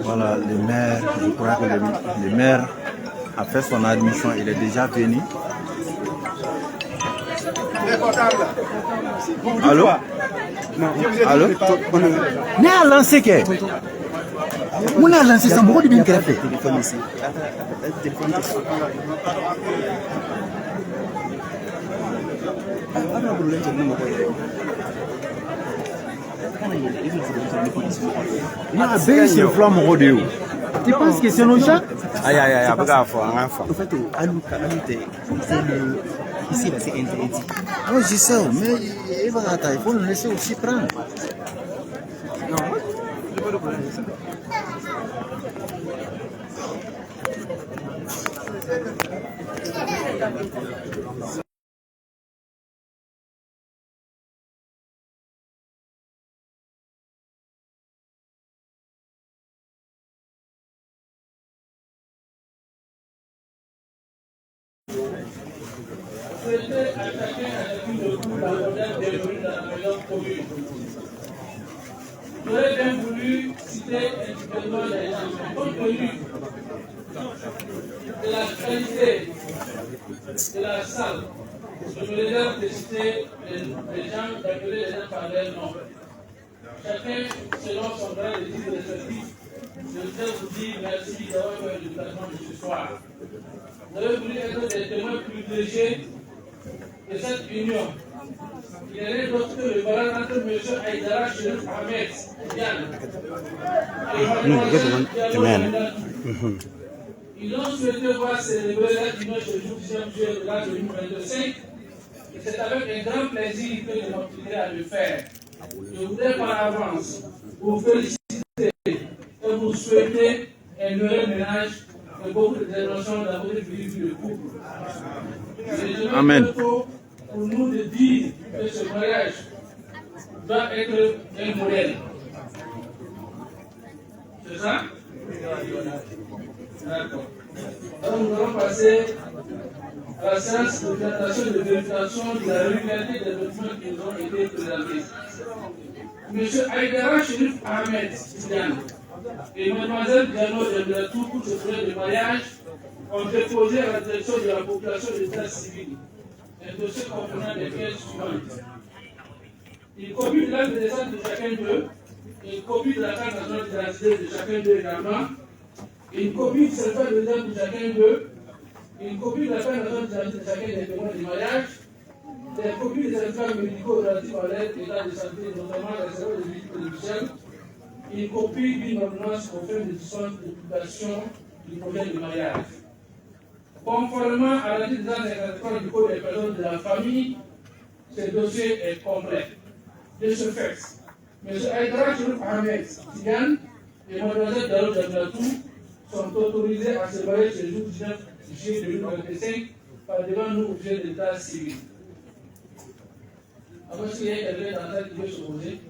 Voilà, le maire, je crois que le maire a fait son admission, il est déjà venu. Allô? Allô? Mais à lancer qu'est? On a lancé ça, beaucoup de bien fait. Téléphone ici. C'est flamme rodéo. Tu penses que c'est nos gens? Aïe, aïe, aïe, en fait, ici, là, c'est interdit. Oui, je sais, mais il faut nous laisser aussi prendre. Non, je pas de problème. Souhaiter attaquer avec une recours la modèle dévolue dans la meilleure commune. J'aurais bien voulu citer individuellement les gens, mais compte tenu de la qualité de la salle, je me réserve de citer les gens, d'appeler les gens par leur nom. Chacun, selon son grand désir respectif, je voudrais vous dire merci d'avoir fait le déplacement de ce soir. Vous avez voulu être des témoins privilégiés de cette union. Il n'est rien d'autre que le balade entre M. Aïdara Chérif Ahmed Diane et Mme Ils ont souhaité voir célébrer la union ce jour 19 juillet de l'an 2025 et c'est avec un grand plaisir que je m'appliquerai à le faire. Je voudrais par avance vous féliciter et vous souhaiter un heureux ménage et beaucoup d'interventions dans votre vie de couple. Amen. Pour nous de dire que ce mariage doit être un modèle. C'est ça? D'accord. Donc nous allons passer à la séance de présentation et de vérification de la régularité des documents qui nous ont été présentés. Monsieur Aïdara Chérif Ahmed Tidiane et Mademoiselle Diano Demblatou pour ce projet de mariage ont déposé à la direction de la population de l'état civil un dossier comprenant les pièces suivantes. Une copie de l'acte de naissance de chacun d'eux, une copie de la carte nationale d'identité de chacun d'eux également, une copie du certificat de résidence de chacun d'eux, une copie de la carte nationale d'identité de chacun des témoins du mariage, des copies des certificats médicaux relatifs à l'aide état de santé, notamment les services de visite télévisuelle, une copie d'une ordonnance aux fins de licence de publication du projet de mariage. Conformément à l'article 253 du Code des personnes de la famille, ce dossier est complet. De ce fait, M. Aïdara Chérif Ahmed Tidiane et Mme Diallo Demblatou sont autorisés à se marier ce jour 19 juillet 2025 par devant nous au sujet de l'état civil. Avant qu'il y ait quelqu'un dans la qui veut s'opposer.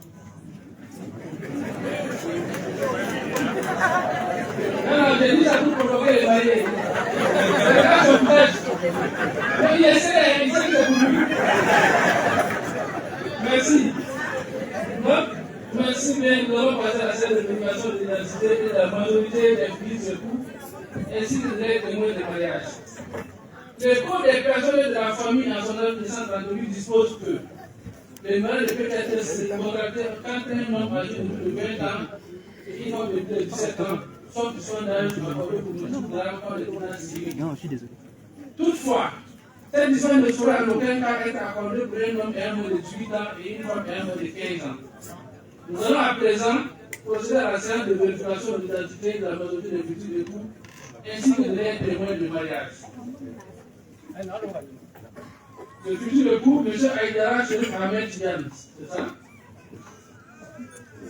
Non, j'ai dit ça pour provoquer les mariés. Les gars sont fraîches. Mais il essaie de voulu. Merci. Donc, merci bien. Nous allons passer à cette vérification de l'identité et de la majorité des filles secours, ainsi que des témoins de mariage. Le code des personnes de la famille en son œuvre 238 dispose que le mariage peut être contracté quand un homme âgé de plus de 20 ans et une femme de plus de 17 ans, sauf qu'ils sont d'âge accordé pour le type de l'enfant de commandant civil. Non, je suis désolé. Toutefois, cette décision ne saurait en aucun cas être accordée pour un homme et un homme de 18 ans et une femme et un homme de 15 ans. Nous allons à présent procéder à la séance de vérification de l'identité de la majorité des futurs époux ainsi que de leurs témoins de mariage. Le futur époux, M. Aïdara Chérif Ahmed Tidiane, c'est ça?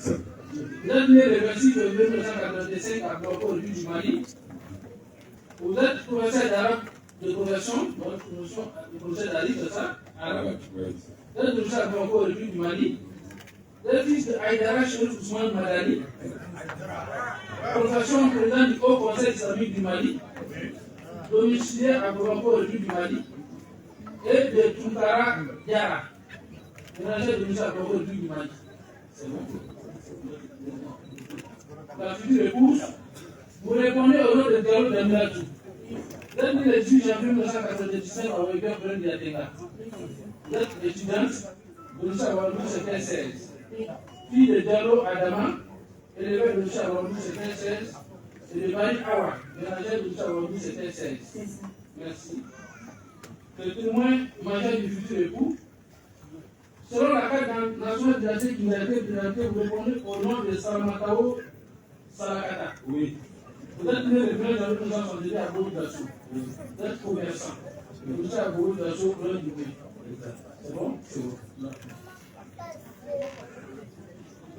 Vous êtes né le 26 février 1985 à Bamako, au début du Mali. Vous êtes professeur d'arabe de profession, donc promotion de professeur d'arabe, c'est ça? Arabe. Vous êtes professeur à Bamako, au début du Mali. Vous êtes fils de Aïdara Chérif Ousmane Madani, profession président du Haut Conseil islamique du Mali, domicilié à Bamako, au début du Mali, et de Tunkara Diara, ménager de Moussa Bamako, au début du Mali. C'est bon. La future épouse, vous répondez au nom de Diallo Damilatou. Lundi le 18 janvier 1997 à Ouéguer, Brun Diatenga. Vous êtes étudiante, vous nous savez avoir c'était 16. Fille de Diallo Adama, élevée de nous avoir c'était 16. Et de Marie Awa, ménagère de nous avoir c'était 16. Merci. Le témoin majeur du futur époux. Selon la carte nationale d'identité qui nous a été présentée, vous répondez au nom de Salamatao Salakata. Oui. Vous êtes né le 1er janvier 1972 à Bourg-Dassou. Vous êtes commerçant. Vous êtes à Bourg-Dassou, loin du pays. C'est bon? C'est bon.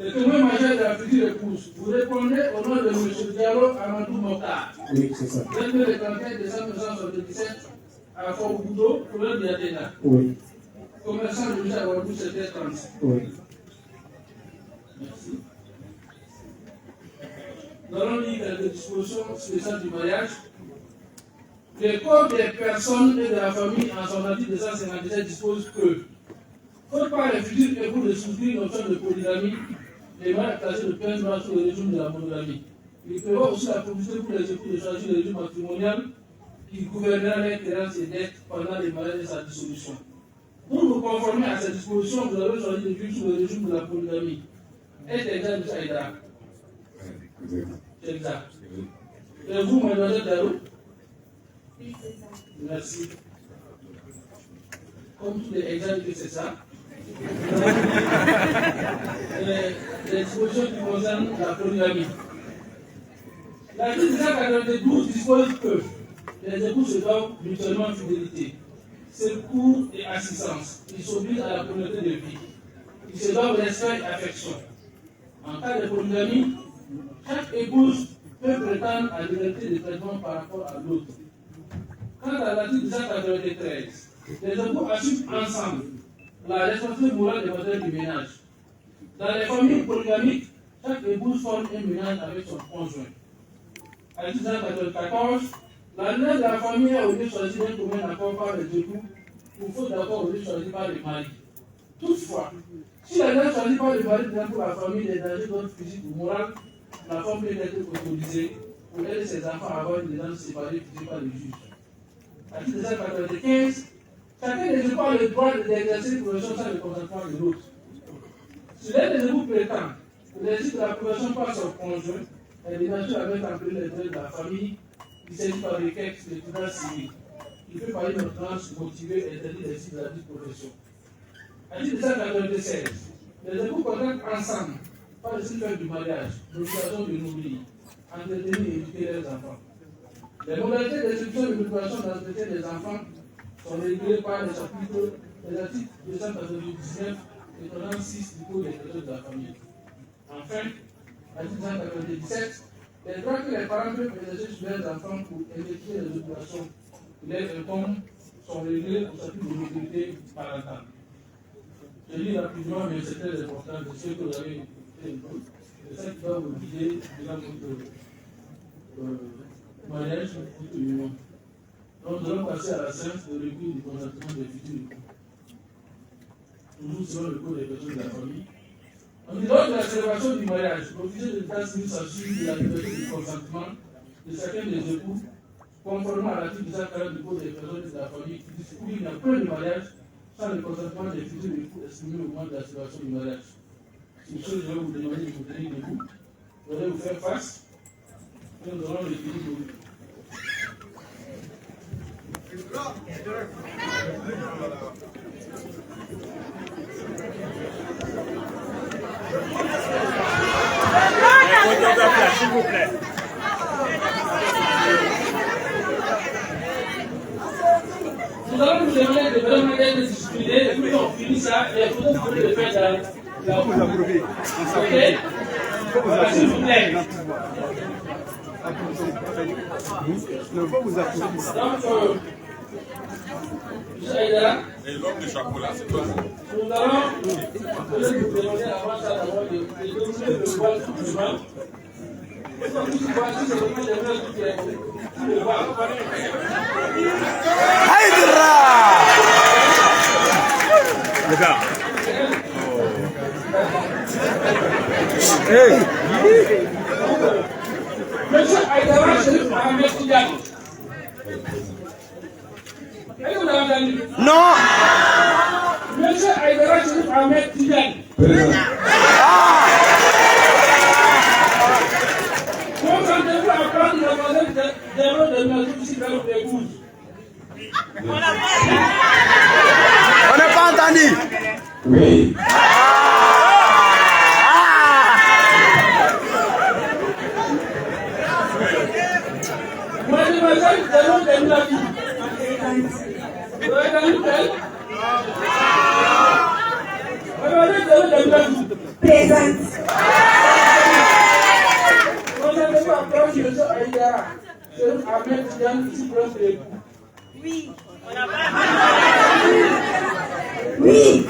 Le témoin majeur de la future épouse, vous répondez au nom de M. Diallo Amadou Mokhtar. Oui, c'est ça. Vous êtes né le 31 décembre 1977 à Fort-Boudou, loin de Yatena. Oui. Commerçant de M. Awadou, c'était 30. Oui. Merci. Nous allons lire quelques dispositions spéciales du mariage. Le code des personnes et de la famille en son article 257 dispose que, faute par les futurs époux de souscrire une option de polygamie, les mariages classés de plein droit sous le régime de la monogamie. Il prévoit aussi la possibilité pour les époux de choisir le régime matrimonial qui gouvernera les créances et dettes pendant les mariages et sa dissolution. Pour vous conformer à cette disposition, vous avez choisi de vivre sous le régime de la polygamie. Est-ce exact, M. Aïdara? C'est exact. Et vous, mademoiselle Diallo? Oui, c'est ça. Merci. Comme tous les exemples que c'est ça, les dispositions qui concernent la polygamie. L'article 192 dispose que les époux se doivent mutuellement fidélité, secours et assistance. Ils s'obligent à la communauté de vie. Ils se doivent respect et affection. En cas de polygamie, chaque épouse peut prétendre à liberté de traitement par rapport à l'autre. Quant à l'article 193, les époux assument ensemble la responsabilité morale des matériels du ménage. Dans les familles polygamiques, chaque épouse forme un ménage avec son conjoint. Article 194, la loi de la famille a été choisie d'un commun accord par les époux ou faute d'accord au lieu choisi par les maris. Toutefois, si la loi choisie par les maris pour la famille des dangers d'ordre physique ou moral, la femme peut être autorisée pour aider ses enfants à avoir une naissance séparée fixée par le juge. Article 295, chacun des époux a le droit d'exercer une profession sans le consentement de l'autre. Si l'un des époux prétend que l'exercice de la profession par son conjoint est de nature à mettre en péril les droits de la famille, il s'agit par les textes de tribunal civil. Il peut parler d'une ordonnance motivée et interdire l'exercice de la dite profession. Article 296, les époux contractent ensemble, par le fait du mariage, l'obligation de nourrir, entretenir et éduquer leurs enfants. Les modalités d'exécution de l'obligation d'entretien des enfants sont régulées par les chapitres des articles 299 et 36 du Code des traités de la famille. Enfin, article 297, les droits que les parents peuvent exercer sur leurs enfants pour effectuer les obligations qui leur incombent sont réglés au chapitre de l'autorité parentale. Je lis rapidement, mais c'est très important, de ce que vous avez fait. C'est ça qui va vous guider dans votre mariage, votre union. Donc nous allons passer à la séance de recueil du consentement des futurs époux. Toujours selon le code des personnes de la famille. On dit lors de la célébration du mariage, l'officier de l'état civil s'assure de la liberté du consentement de chacun des époux, conformément à l'article 240 du code des personnes de la famille, qui dit qu'il n'y a pas de mariage sans le consentement des futurs époux exprimés au moment de la célébration du mariage. C'est une chose que je vais vous demander de vous tenir debout. Vous allez vous faire face et nous allons le tenir debout. S'il vous plaît. Nous allons vous demander de vraiment être disciplinés et puis on finit ça et vous pouvez le faire dans la cour. Ok? Voilà, s'il vous plaît. Donc, et l'homme de chapeau là, c'est toi. nous allons vous demander avant ça d'abord de donner le voile tout le monde. Les gars. Monsieur Aïdara Chérif Ahmed Tidiane. Est-ce que vous l'avez entendu? Non. Monsieur Aïdara Chérif Ahmed Tidiane. Consentez-vous à prendre le modèle des rôles de notre citoyen d'épouse? On n'a pas entendu. Oui. Mademoiselle Zéro Demlaki. Vous avez entendu elle? Mademoiselle Zéro Demlaki. Présente. Consentez-vous à prendre M. Aïdara Chérif Ahmed Tidiane ici proche de l'époux? Oui. Oui.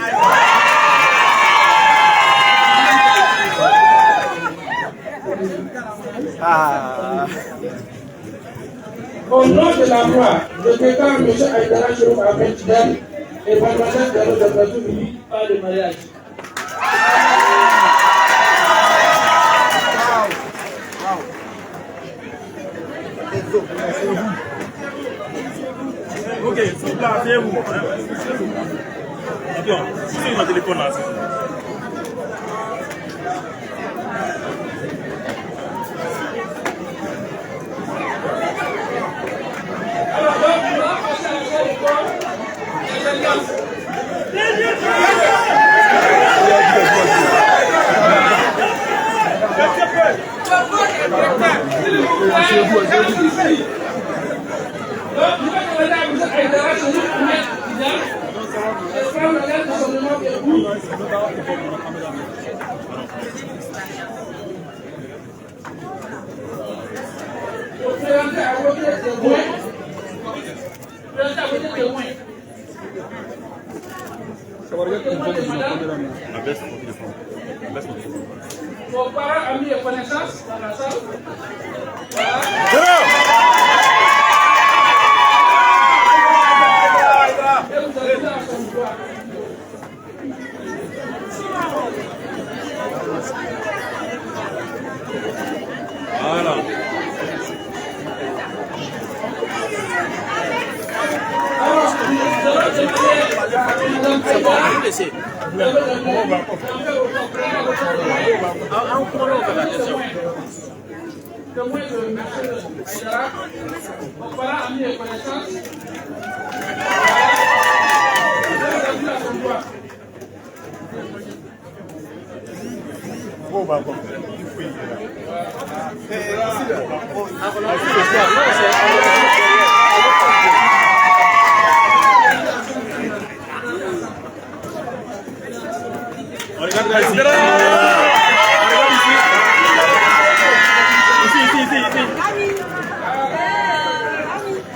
Au nom de la loi, je déclare M. Aïdara Chérif Ahmed Tidiane et Mademoiselle Zéro Demlaki unis par le mariage. Ok, s'il vous plaît, vous. Attends, c'est mon téléphone là. Alors, donc, on va passer à la salle de corps des alliances. Donc, je vais demander à M. Aïdara Chérif Ahmed Tidiane de prendre la lettre de son nom d'époux. Pour présenter à votre témoin. Présenter à votre témoin. Témoin de madame. Vos parents, amis et connaissances dans la salle. Voilà. Et vous allez là à son droit. Voilà. Alors, nous allons demander à Madame Aïdara. Témoin de M. Aïdara, vos parents, amis et connaissances. Vous allez là à son droit. On regarde là ici. Ici.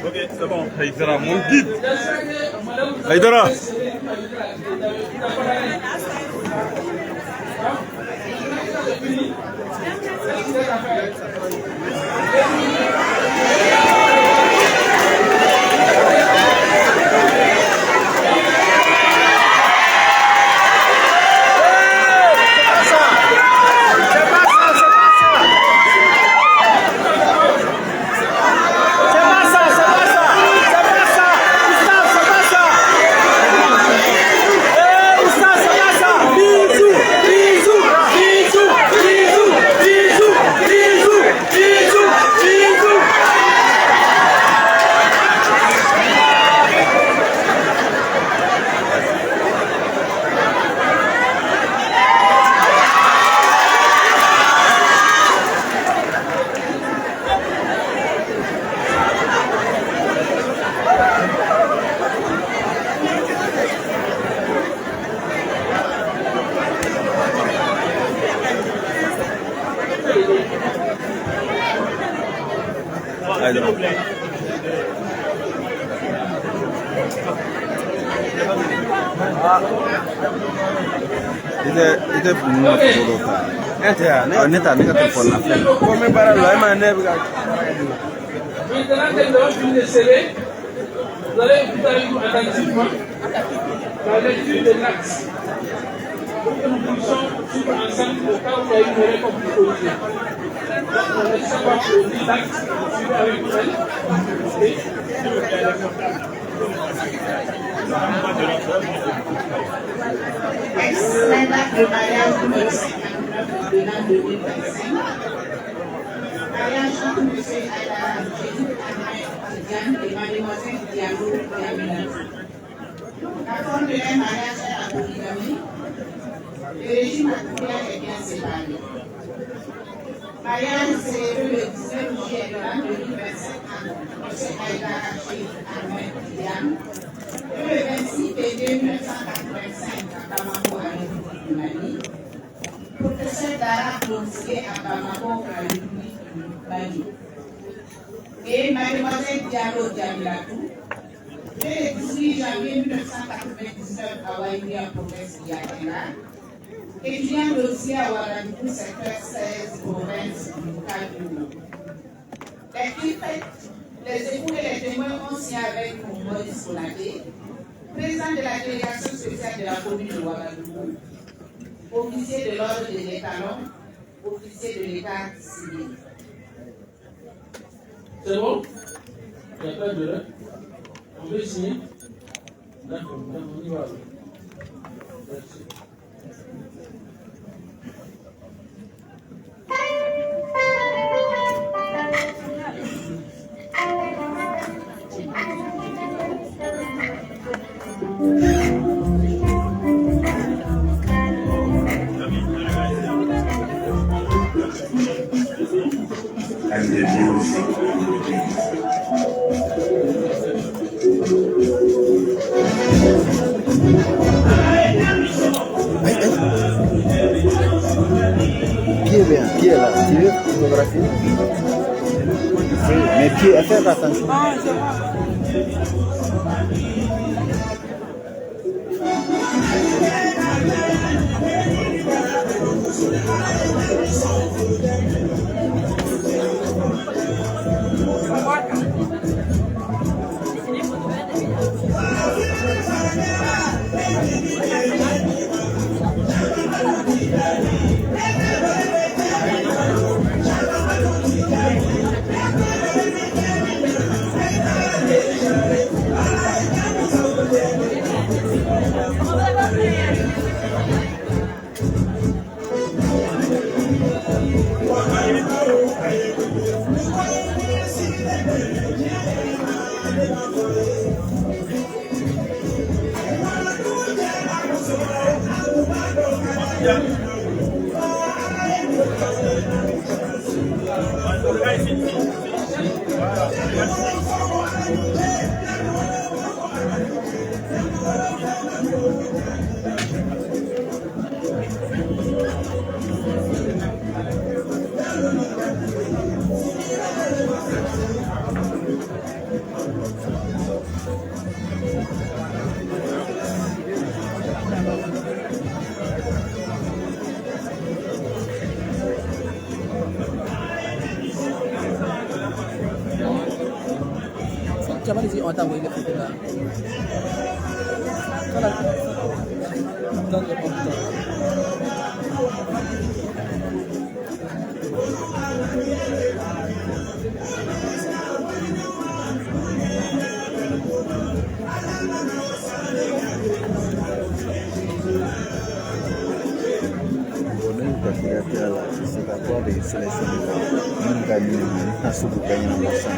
Ok, c'est bon. Aïdara, mon guide. Aïdara. S'il vous plaît. Ite bunu bolo ka. Ne ta ne ka téléphone na fẹ́. Ko me bara lo e ma ne bi ka. Maintenant que nous avons fini de sceller, vous allez écouter avec nous attentivement la lecture de l'acte. pour que nous puissions suivre ensemble au cas où il y a une erreur qu'on peut corriger. Donc, on laisse savoir que l'acte suivi avec elle. Ex-mandat de mariage numéro 59 de l'an 2025. Mariage entre M. Aïdara Diane et Mademoiselle Diallo Diaminatou. La forme de leur mariage est la polygamie. Le régime matrimonial est bien séparé. Mariage célébré le 19 juillet de l'an 2025 à M. Aïdara Ahmed Diane. Le 26 février 1985 à Bamako, à République du Mali. Professeur d'arabe prononcé à Bamako, à République du Mali. Et Mademoiselle Diallo Diamilatou, le 18 janvier 1999 à Waïbia, province d'Yakena, étudiant dossier à Ouagadougou, secteur 16, province du Cameroun. Les époux et les témoins ont signé avec Maurice Konaté, président de la délégation spéciale de la commune de Ouagadougou, officier de l'ordre des étalons, officier de l'état civil. C'est bon? Il n'y a pas de là. On veut signer? D'accord, on y va. Merci. And the music. Qui est là? Tu veux photographier? Mais qui est? Fais attention. Siapa di sini orang tahu ini kita lah. Kalau dan komputer. C'est d'avoir des sélections de même gagner un sous pour gagner un bassin.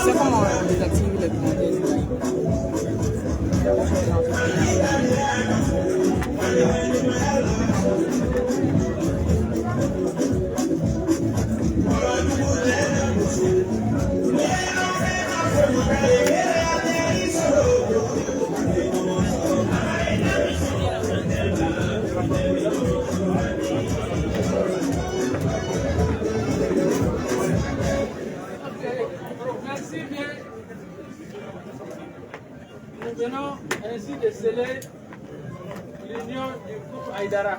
C'est comment on désactive les plantains? Merci bien. Nous venons ainsi de sceller l'union du groupe Aïdara.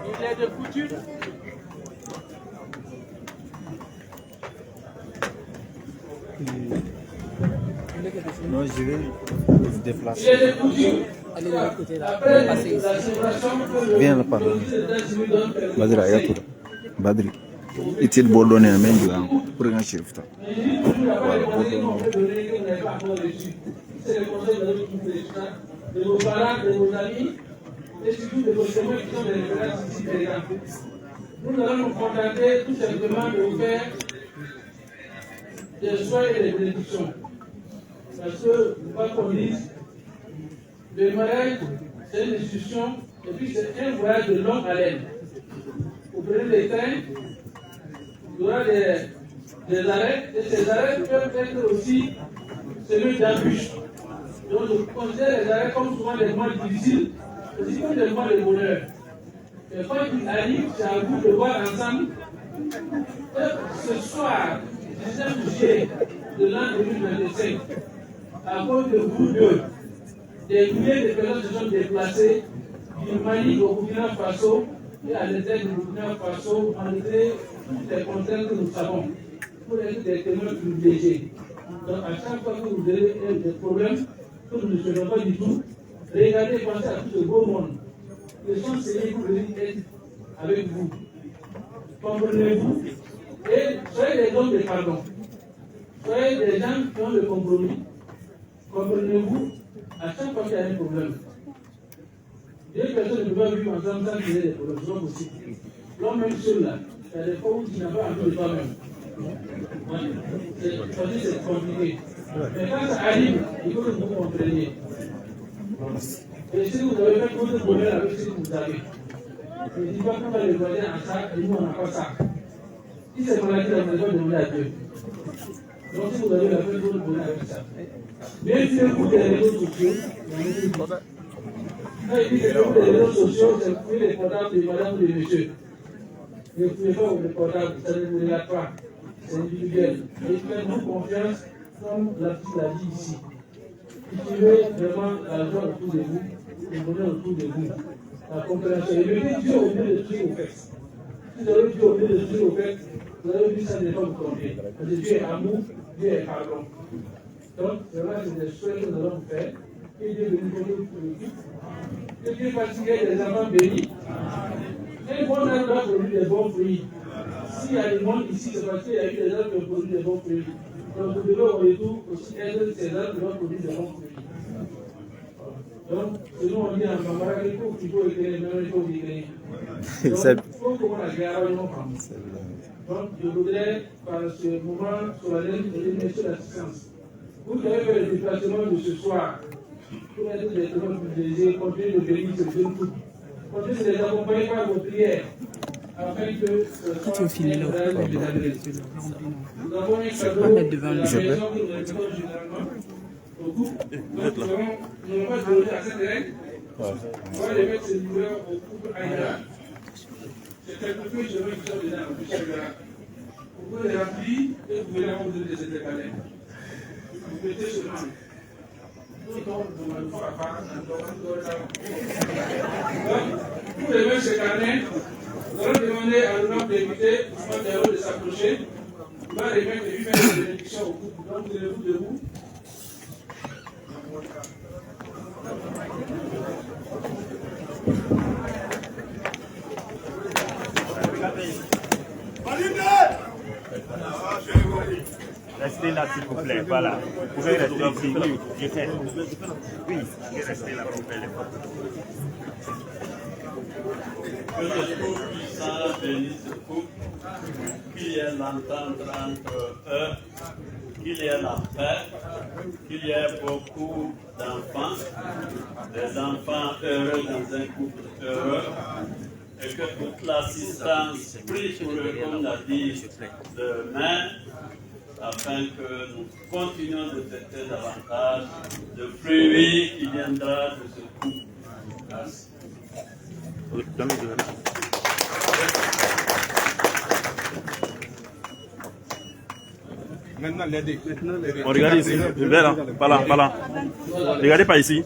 Il est de coutume Non, je vais me déplacer. Allez de l'autre côté là. après Passez ici. la célébration que Viens là par là. les États-Unis donnent permis. Badri, ayatura. Badri. Itil bolone na menju an. Pour un chef ta. C'est le conseil de notre président, de vos parents, de vos amis, et surtout de vos témoins qui sont des références ici présents. Nous allons nous contenter tout simplement de vous faire des soins et des bénédictions. Parce que, quoi qu'on dise, le mariage, c'est une institution, et puis c'est un voyage de longue haleine. Vous prenez les trains, il y aura des arrêts, et ces arrêts peuvent être aussi celui d'embûches. Donc je considère les arrêts comme souvent des moments difficiles, aussi comme des moments de bonheur. Et quand il arrive, c'est à vous de voir ensemble ce soir, 19 juillet de l'an 2025, à cause de vous deux, des milliers de personnes se sont déplacées du Mali au Burkina Faso et à l'intérieur du Burkina Faso, malgré toutes les contraintes que nous savons, pour être des témoins privilégiés. Donc à chaque fois que vous avez des problèmes que nous ne faisons pas du tout, regardez, pensez à tout ce beau monde. Les gens c'est pour venir être avec vous. Comprenez-vous? Et soyez des hommes de pardon. Soyez des gens qui ont le compromis. Comprenez-vous? À chaque fois qu'il y a un problème. Deux personnes ne peuvent pas vivre ensemble sans qu'il y ait des problèmes. C'est pas possible. L'homme même seul là, il y a des fois où tu n'as pas envie de toi-même. C'est compliqué. Mais quand ça arrive, il faut que vous compreniez. Et si vous avez fait votre bonheur avec ce que vous avez, je ne dis pas qu'on va les voisins en ça et nous on n'a pas ça. Si c'est maladie, on ne va pas demander à Dieu. Donc si vous avez fait votre bonheur avec ça, bien sûr, vous des réseaux sociaux, quand il dit que les réseaux sociaux, c'est fouiller les portables de madame ou de monsieur. Ne fouillez pas les portables, ça ne vous regarde pas. C'est individuel. Et faites-nous confiance, comme l'artiste l'a dit ici. Cultivez vraiment la joie autour de vous, le bonheur autour de vous, la compréhension. Et mettez Dieu au milieu de tout ce que vous faites. Si vous avez Dieu au milieu de tout ce que vous faites, vous avez vu ça ne pas vous tromper. Parce que Dieu est amour, Dieu est pardon. Donc, vraiment, c'est des souhaits que nous allons vous faire. Que Dieu bénisse pour l'équipe. Que Dieu fasse qu'il y ait des enfants bénis. Un bon arbre doit produire des bons fruits. S'il y a du monde ici, c'est parce qu'il y a eu des arbres qui ont produit des bons fruits. Donc vous devez au retour aussi être ces arbres qui vont produire des bons fruits. Donc, selon on dit en Bambara, il faut écrire, mais il faut écrire. Donc, il faut qu'on la garde nos femmes. Donc, je voudrais, par ce moment solennel, donner sur l'assistance. Vous avez fait le déplacement de ce soir pour être des témoins privilégiés, continuez de bénir ce jeune couple. Continuez de les accompagner par vos prières. Afin que ce soit filmer là. nous avons un cadeau pas mettre devant de la lui. maison que nous remettons généralement au couple. Donc nous allons pas donner à cette règle. On va les mettre ce numéro au couple Aïdara. C'est quelque chose que je veux qu'ils soient dedans, vous pouvez les remplir et vous pouvez les remplir de cette année. Vous Pour remettre ce carnet, nous allons demander à l'honorable député Ousmane Diallo de s'approcher. Il va remettre lui-même les bénédictions au couple. Donc, tenez-vous debout. Restez là, s'il vous plaît. Voilà. Vous pouvez rester ici. Oui, je sais. Oui, restez là, s'il vous plaît. Que le Tout-Puissant bénisse ce couple, qu'il y ait l'entente entre eux, qu'il y ait la paix, qu'il y ait beaucoup d'enfants, des enfants heureux dans un couple heureux, et que toute l'assistance prie pour eux, comme l'a dit demain, afin que nous continuions de fêter davantage de fruits qui viendra de ce couple. Merci. On regarde ici, je vais là, par là, par là. Regardez pas ici.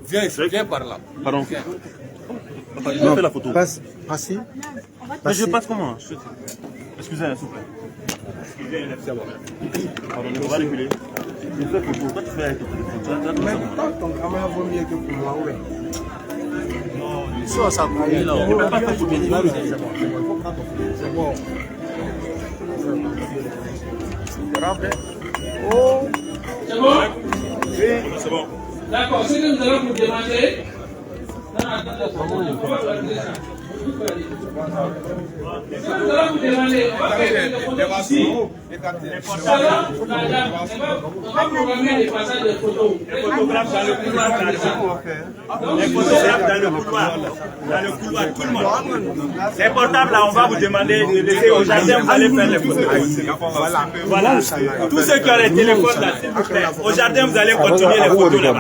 Viens ici, viens par là. Pardon. Non, fais la photo. Passe ici. Mais je passe comment? Excusez-moi, s'il vous plaît. Excusez-moi, pardon, on va reculer. Je fais photo. Pourquoi tu fais avec ton téléphone? Mais ton caméra vaut mieux que pour moi, ouais. Ça, ça prend là. Je ne peux pas faire photo. C'est bon. Oh. C'est bon? Oui, c'est bon. D'accord, ce que nous allons vous demander, nous allons vous demander, on va faire une photo ici. On va programmer les passages de photos. Les photographes dans le couloir, les photographes dans le couloir. Dans le couloir, tout le monde. Les portables, là, on va vous demander de laisser au jardin, vous allez faire les photos. Voilà. Tous ceux qui ont les téléphones, là, s'il vous plaît. Au jardin, vous allez continuer les photos là-bas.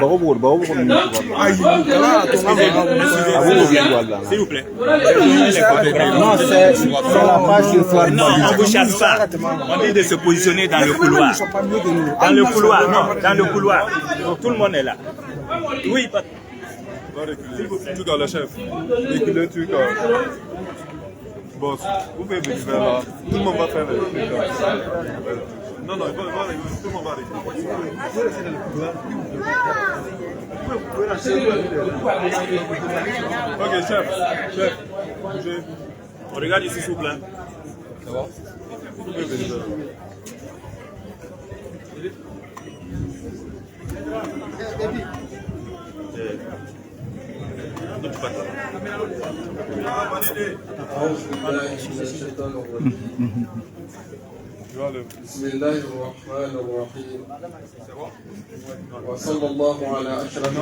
S'il vous plaît. Non, c'est la page qu'il faut. Non, on ne vous chasse pas. On dit de se positionner dans le couloir. Dans le couloir, non, dans le couloir. Donc, tout le monde est là. Oui, pas. Tout dans le chef. Reculez un truc. Boss, vous pouvez venir vers là. Tout le monde va faire le truc. Non, non, tout le monde va aller. Ok, chef. Bougez. On regarde ici, s'il vous plaît. Ça va? Vous pouvez venir vers là. بسم الله الرحمن الرحيم وصلى الله على أشرف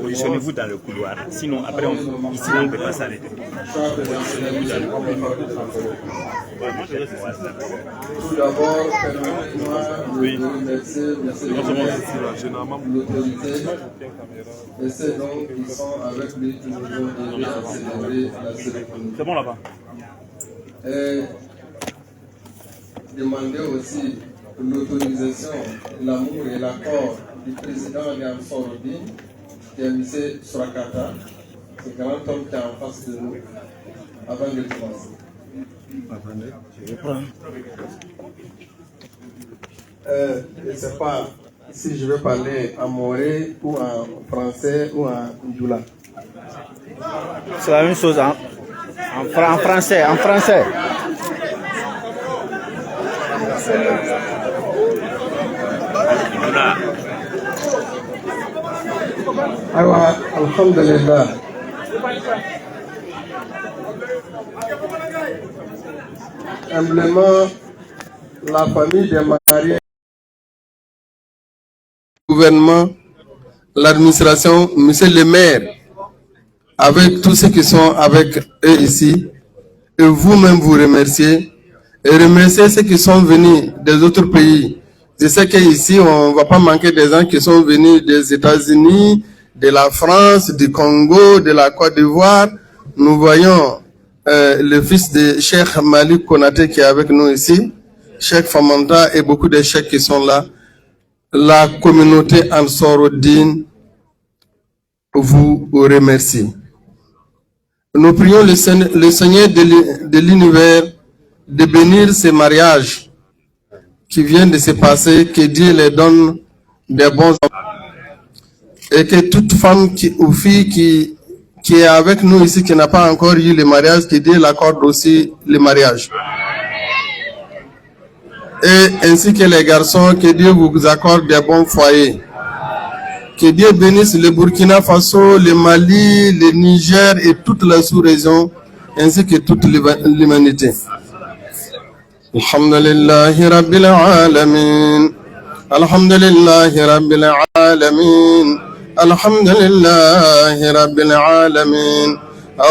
Positionnez-vous dans le couloir. Sinon, après, ici, on ne peut pas s'arrêter. Tout d'abord, permettez-moi de remercier l'autorité et ces noms qui sont avec lui qui nous ont aidés à célébrer la cérémonie. C'est bon là-bas. Et demander aussi l'autorisation, l'amour et l'accord du président de Ansarudine, qui est M. Surakata, ce grand homme qui est en face de nous, avant de commencer. Je ne sais pas si je vais parler en moré ou en français ou en djoula. C'est la même chose en français. Alors, alhamdulillah. Humblement, la famille des mariés, le gouvernement, l'administration, monsieur le maire, avec tous ceux qui sont avec eux ici, et vous-même vous remerciez, et remercier ceux qui sont venus des autres pays. Je sais qu'ici, on ne va pas manquer des gens qui sont venus des États-Unis, de la France, du Congo, de la Côte d'Ivoire. Nous voyons le fils de Cheikh Malik Konaté qui est avec nous ici, Cheikh Famanta et beaucoup de cheikhs qui sont là. la communauté Ansaroudine vous remercie. Nous prions le Seigneur de l'univers de bénir ces mariages qui viennent de se passer, que Dieu les donne des bons enfants. Et que toute femme ou fille qui est avec nous ici, qui n'a pas encore eu le mariage, que Dieu l'accorde aussi le mariage. Et ainsi que les garçons, que Dieu vous accorde des bons foyers. Que Dieu bénisse le Burkina Faso, le Mali, le Niger et toute la sous-région, ainsi que toute l'humanité. Alhamdulillahi Rabbil Alamin. Alhamdulillahi Rabbil Alamin. Alhamdulillahi Rabbil Alamin.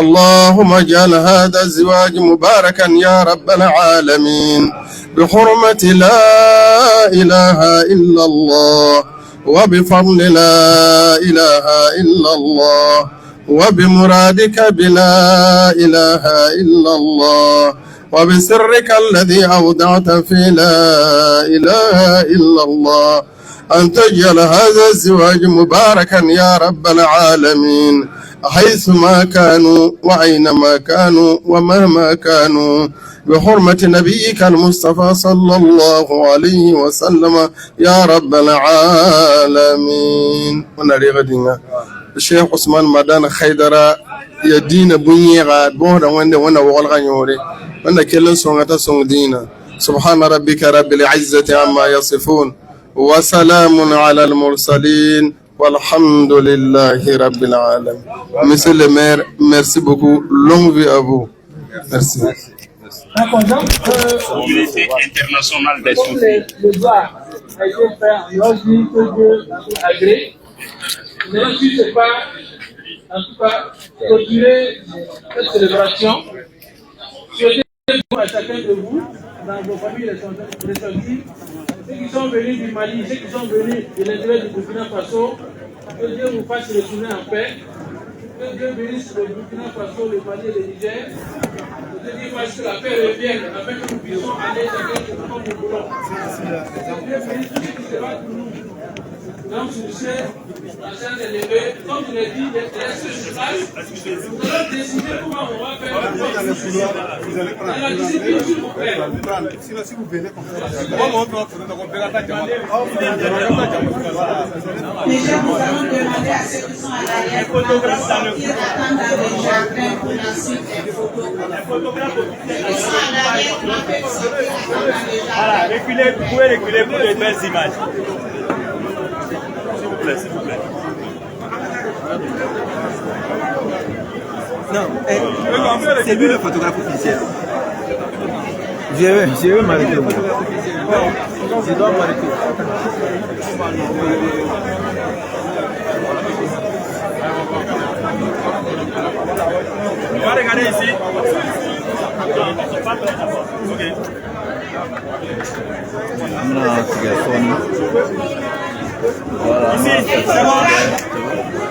اللهم اجعل هذا الزواج مباركا يا رب العالمين بحرمة لا إله إلا الله وبفضل لا إله إلا الله وبمرادك بلا إله إلا الله وبسرك الذي أودعت في لا إله إلا الله أن تجعل هذا الزواج مباركا يا رب العالمين حيث ما كانوا وأينما كانوا ومهما كانوا بحرمة نبيك المصطفى صلى الله عليه وسلم يا رب العالمين. ونريغدنا الشيخ عثمان مدان خيدرا يدين بنيغا بودا وند وانا وغلغانيوري وانا كلن سونغتا سونغ دينا سبحان ربك رب العزة عما يصفون وسلام على المرسلين والحمد لله رب العالمين. Monsieur le maire, merci beaucoup. Longue vie à vous. Merci. Communauté internationale des soufis. Le doigt a été fait en logique que Dieu agrée. Mais si ce n'est pas, en tout cas, clôturer cette célébration, souhaitez à chacun de vous, dans vos familles respectives, ceux qui sont venus du Mali, ceux qui sont venus de l'intérieur du Burkina Faso, que Dieu vous fasse retourner en paix, que Dieu bénisse le Burkina Faso, le Mali et le Niger, que Dieu fasse que la paix revienne afin que nous puissions aller dans quelque chose comme nous voulons. Que Dieu bénisse tout ce qui se passe pour nous. Donc, je sais, la chaîne est levée, comme je l'ai dit, restez sur place. Nous allons décider comment on va faire. Vous allez prendre. La discipline, s'il vous plaît. Si vous venez comme ça, déjà, nous allons demander à ceux qui sont à l'arrière qu'ils attendent dans les jardins pour la suite des photos. Ceux qui sont à l'arrière, qui peuvent sortir dans les jardins. Voilà, reculez, vous pouvez reculer pour les belles images. S'il vous plaît. Non, c'est lui le photographe officiel. Je veux m'arrêter. Je dois m'arrêter. On va regarder ici. Ok. Ici, c'est bon.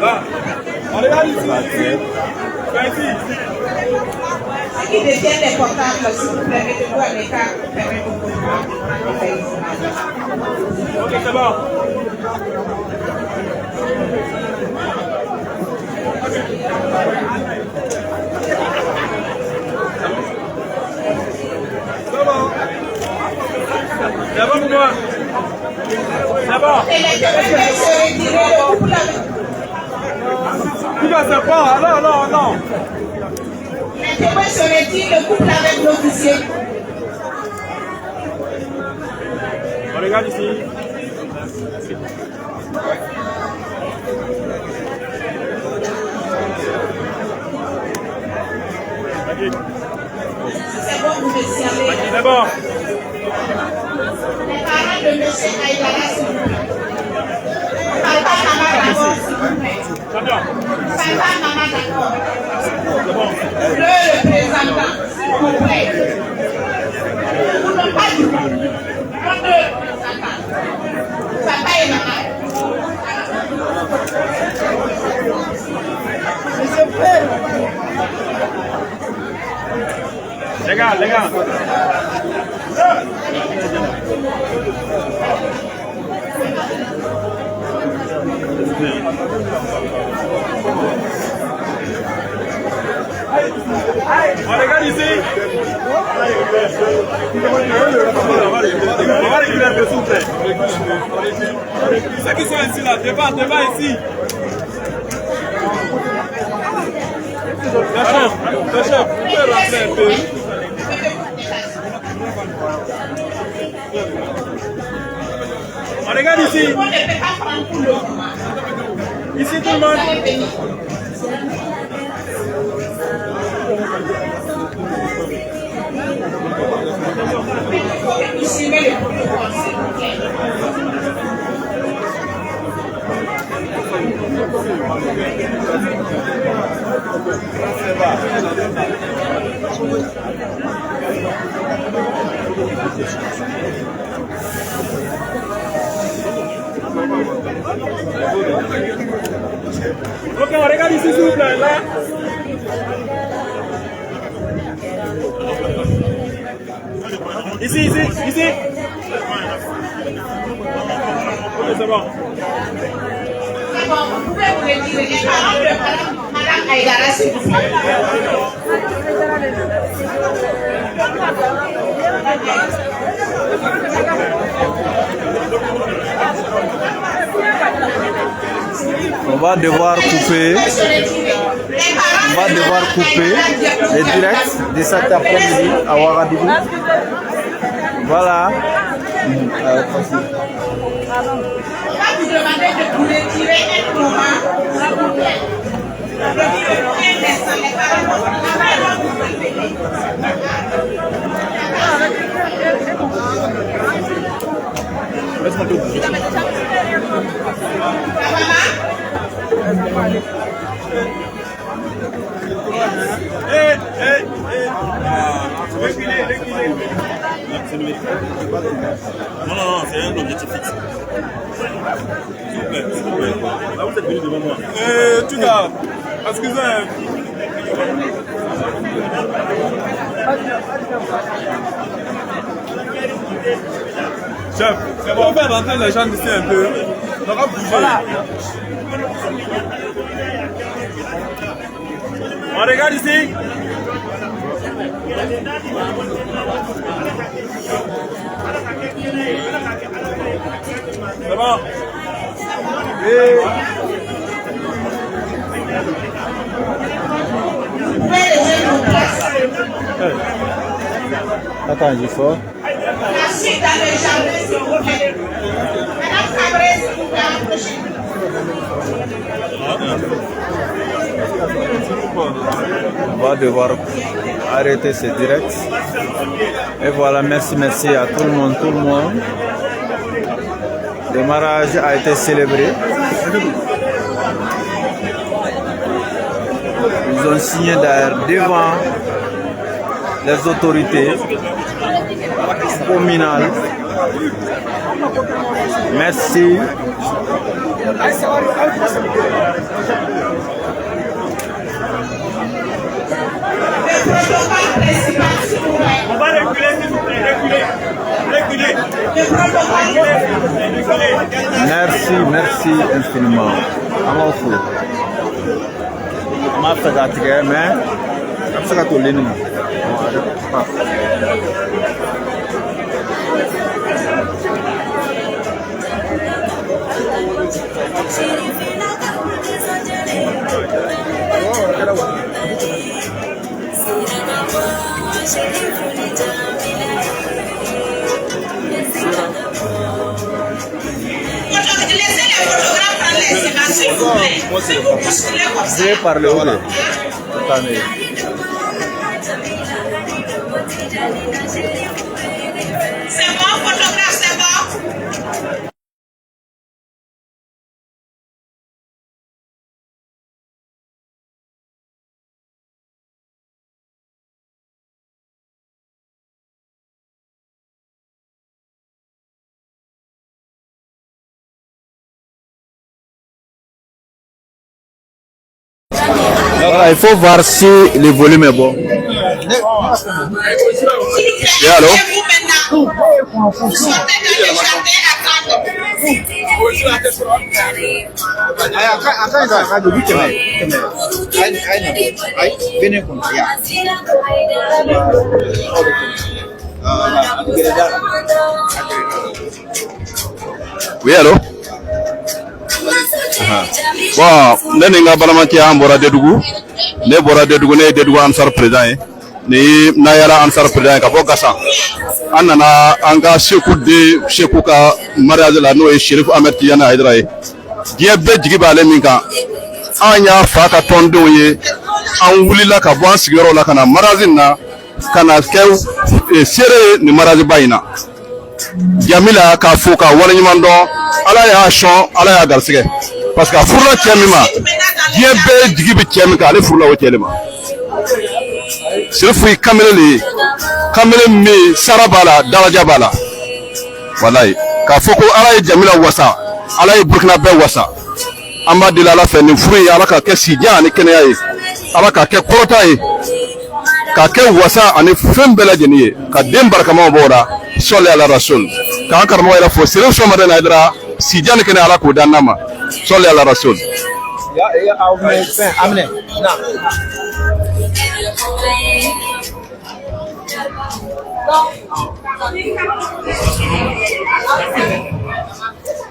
Là. On regarde ici. Ceux qui détiennent les portables, s'il vous plaît, mettez-vous à l'écart pour permettre au gouvernement de faire les images. Ok, c'est bon. C'est bon pour moi. C'est bon. Et les témoins se retirer, le couple avec... Qui va se prendre? Non. Les témoins se retirent, le couple avec l'officier. On regarde ici. C'est bon, vous me servez. C'est bon. Les parents de M. Aïdara, s'il vous plaît. Papa, maman, d'abord, s'il vous plaît. Papa, maman, d'accord. Le représentant, s'il vous plaît. Vous n'avez pas du tout. Le représentant. Papa et maman. Monsieur Père. Les gars. s'il vous plaît. Ceux qui sont ici là, devant ici. Le chef, vous pouvez rentrer un peu. On regarde ici. Ici tout le monde. Ok, on regarde ici s'il vous plaît, là. Ici. Ok, c'est bon. Vous pouvez vous retirer les parents de Madame Aïdara, s'il vous plaît. On va devoir couper. On va devoir couper les directs de cet après-midi à Ouagadougou. Voilà. On va vous demander de vous retirer un moment. Non, c'est un objectif fixe. S'il vous plaît. Là, vous êtes venu devant moi. Tu gars, excusez-moi. Chef, c'est bon, on va rentrer les gens d'ici un peu. On va bouger. Voilà. On regarde ici. C'est bon. Attends, il faut. Merci dans le jardin, s'il vous plaît. Madame Cabré, s'il vous plaît, approchez. On va devoir arrêter ce direct. Et voilà, merci à tout le monde. Le mariage a été célébré. Ils ont signé d'ailleurs devant les autorités communales. Merci. On va reculer, s'il vous plaît, reculer. Merci infiniment. On m'a fait attirer, mais c'est ça que tu Je vais parler au lait. Attendez. C'est bon, photographe, c'est bon. Voilà, il faut voir si le volume est bon. Et alors? Vous sortez dans le jardin, Oui, allô? Bon, ne ninga balamati an bora dedugu ne bora dedugu ne dedugu ansar président ni na yara ansar président ka bo gassa an nana anga sheku ka mariage la no e Chérif Ahmed Tidiane Aidara ye die be jigi bale min kan anya fa ka tondo ye an wulila ka bo an sigiro la kana mariage na kana kew sere ni mariage bayina Jamila ka fo ka wala nyimando ala ya shon ala ya garsige parce que furla chemima die be jigi be chemika ale furla o chelema Chérif kamele mi sarabala daraja bala wallahi ka foko ala ye Jamila wasa ala ye Burkina be wasa amba dilala fe ni furi ala ka ke sidia ni kenya ye ala ka ke korota ye ka ke wasa ani fembela jeniye ka dem barkama bora sole ala rasul ka karmo ila fo Chérif Ahmed Aidara sidia ni kenya ala ko danama sole ala rasul ya amne na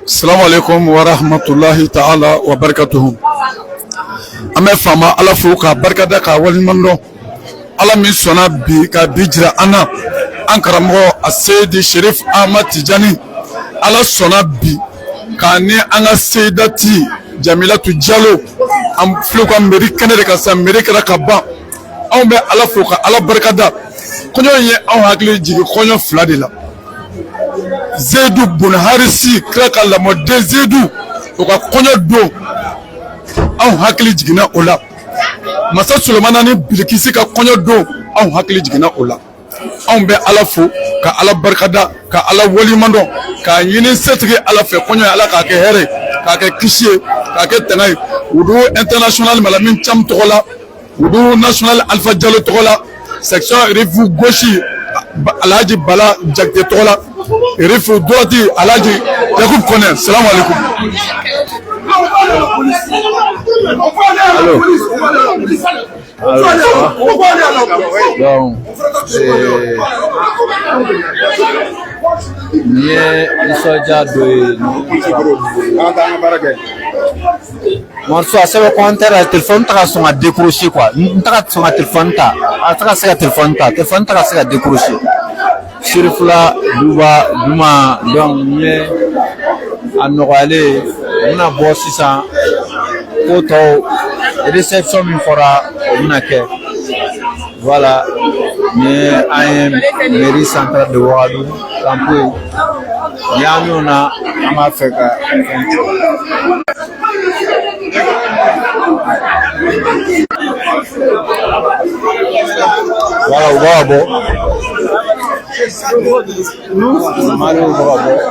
Assalamu alaikum wa rahmatullahi ta'ala wa barakatuhu. Ame fama ala fuka barkada ka walimando ala min sona bi ka bijira ana ankaramo asedi Chérif Ahmed Tidiane ala sona bi ka ni anga sedati Jamilatu Diallo am fuka amerikane de ka sa amerikara ka ba on be ala fuka ala barkada konyo ye on hakli jigi konyo flade la Zedu Bun Harisi kraka la mode Zedu o ka konyo do on hakli jigina ola Masa Sulemana ni Bilkisi ka konyo do on hakli jigina ola on be ala fu ka ala barkada ka ala wolimando ka yini setri ala fe konyo ala ka ke here ka ke kishie ka ke tanay wudu international malamin cham tola wudu national Alpha Diallo tola section rifu gauche Alhaji Bala Jakte tola rifu droite Alhaji Yakub Kone. Salam alaikum. Niye isoja do Morso a sebe commentaire téléphone ta son a décrocher quoi. Nta son a téléphone ta. A ta se téléphone ta se décrocher. Chérif la duma donc niye anogale una boss ça photo réception min fora una ke voilà mais am mairie centrale de Ouagadougou campo yamiona ama feka voilà Ouagadougou Mario Ouagadougou